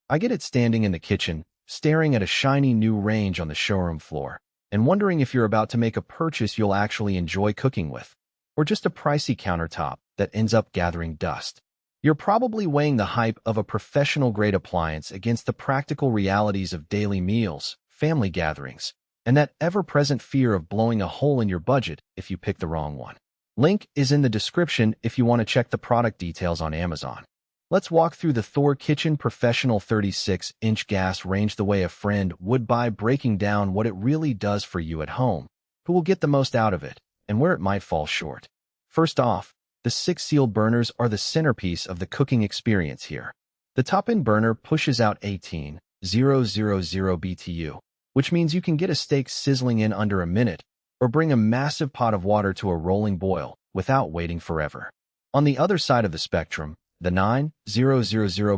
I get it standing in the kitchen, staring at a shiny new range on the showroom floor, and wondering if you're about to make a purchase you'll actually enjoy cooking with, or just a pricey countertop that ends up gathering dust. You're probably weighing the hype of a professional-grade appliance against the practical realities of daily meals, family gatherings, and that ever-present fear of blowing a hole in your budget if you pick the wrong one. Link is in the description if you want to check the product details on Amazon. Let's walk through the THOR Kitchen Professional 36-inch gas range the way a friend would, by breaking down what it really does for you at home, who will get the most out of it, and where it might fall short. First off, the 6 sealed burners are the centerpiece of the cooking experience here. The top-end burner pushes out 18,000 BTU, which means you can get a steak sizzling in under a minute, or bring a massive pot of water to a rolling boil without waiting forever. On the other side of the spectrum, the 9,000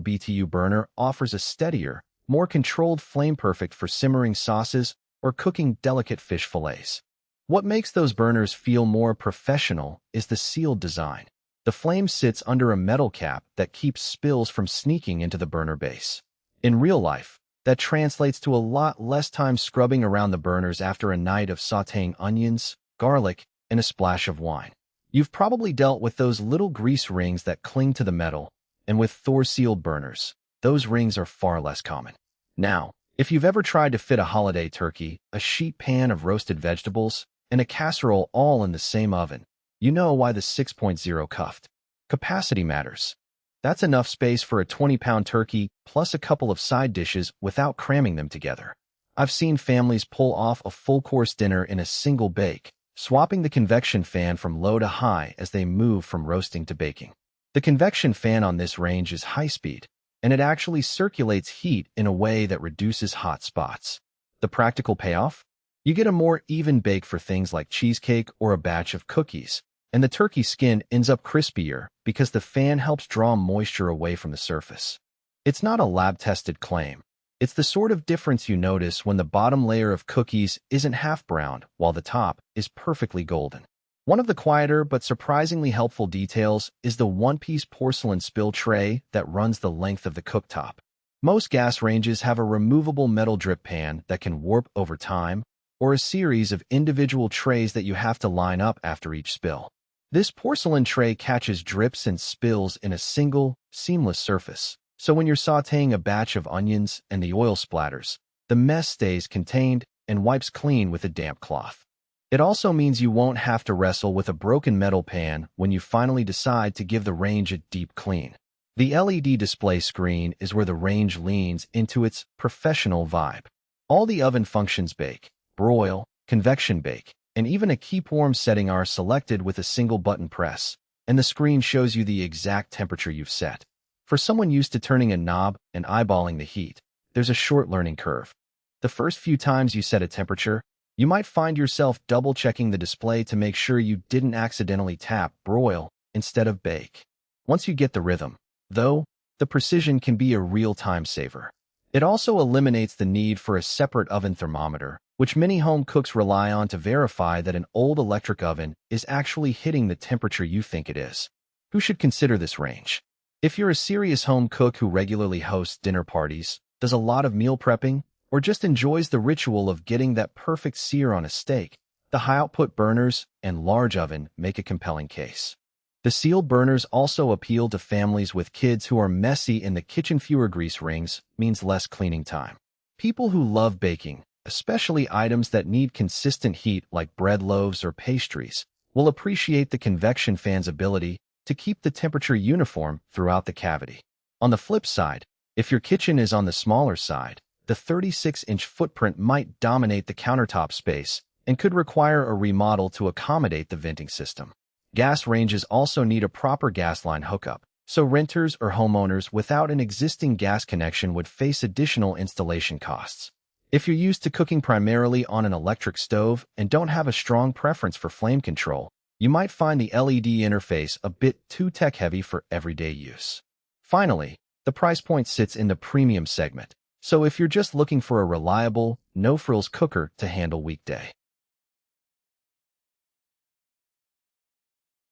BTU burner offers a steadier, more controlled flame, perfect for simmering sauces or cooking delicate fish fillets. What makes those burners feel more professional is the sealed design. The flame sits under a metal cap that keeps spills from sneaking into the burner base. In real life, that translates to a lot less time scrubbing around the burners after a night of sautéing onions, garlic, and a splash of wine. You've probably dealt with those little grease rings that cling to the metal, and with THOR sealed burners, those rings are far less common. Now, if you've ever tried to fit a holiday turkey, a sheet pan of roasted vegetables, and a casserole all in the same oven, you know why the 6.0 cuffed. Capacity matters. That's enough space for a 20-pound turkey plus a couple of side dishes without cramming them together. I've seen families pull off a full-course dinner in a single bake, swapping the convection fan from low to high as they move from roasting to baking. The convection fan on this range is Highspeed, and it actually circulates heat in a way that reduces hot spots. The practical payoff? You get a more even bake for things like cheesecake or a batch of cookies, and the turkey skin ends up crispier because the fan helps draw moisture away from the surface. It's not a lab-tested claim. It's the sort of difference you notice when the bottom layer of cookies isn't half-browned while the top is perfectly golden. One of the quieter but surprisingly helpful details is the Onepiece porcelain spill tray that runs the length of the cooktop. Most gas ranges have a removable metal drip pan that can warp over time, or a series of individual trays that you have to line up after each spill. This porcelain tray catches drips and spills in a single, seamless surface, so when you're sautéing a batch of onions and the oil splatters, the mess stays contained and wipes clean with a damp cloth. It also means you won't have to wrestle with a broken metal pan when you finally decide to give the range a deep clean. The LED display screen is where the range leans into its professional vibe. All the oven functions, bake, broil, convection bake, and even a keep warm setting are selected with a single button press, and the screen shows you the exact temperature you've set. For someone used to turning a knob and eyeballing the heat, there's a short learning curve. The first few times you set a temperature, you might find yourself double-checking the display to make sure you didn't accidentally tap broil instead of bake. Once you get the rhythm, though, the precision can be a real time saver. It also eliminates the need for a separate oven thermometer, which many home cooks rely on to verify that an old electric oven is actually hitting the temperature you think it is. Who should consider this range? If you're a serious home cook who regularly hosts dinner parties, does a lot of meal prepping, or just enjoys the ritual of getting that perfect sear on a steak, the high-output burners and large oven make a compelling case. The sealed burners also appeal to families with kids who are messy in the kitchen. Fewer grease rings means less cleaning time. People who love baking, especially items that need consistent heat like bread loaves or pastries, will appreciate the convection fan's ability to keep the temperature uniform throughout the cavity. On the flip side, if your kitchen is on the smaller side, the 36-inch footprint might dominate the countertop space and could require a remodel to accommodate the venting system. Gas ranges also need a proper gas line hookup, so renters or homeowners without an existing gas connection would face additional installation costs. If you're used to cooking primarily on an electric stove and don't have a strong preference for flame control, you might find the LED interface a bit too tech-heavy for everyday use. Finally, the price point sits in the premium segment, so if you're just looking for a reliable, no-frills cooker to handle weekday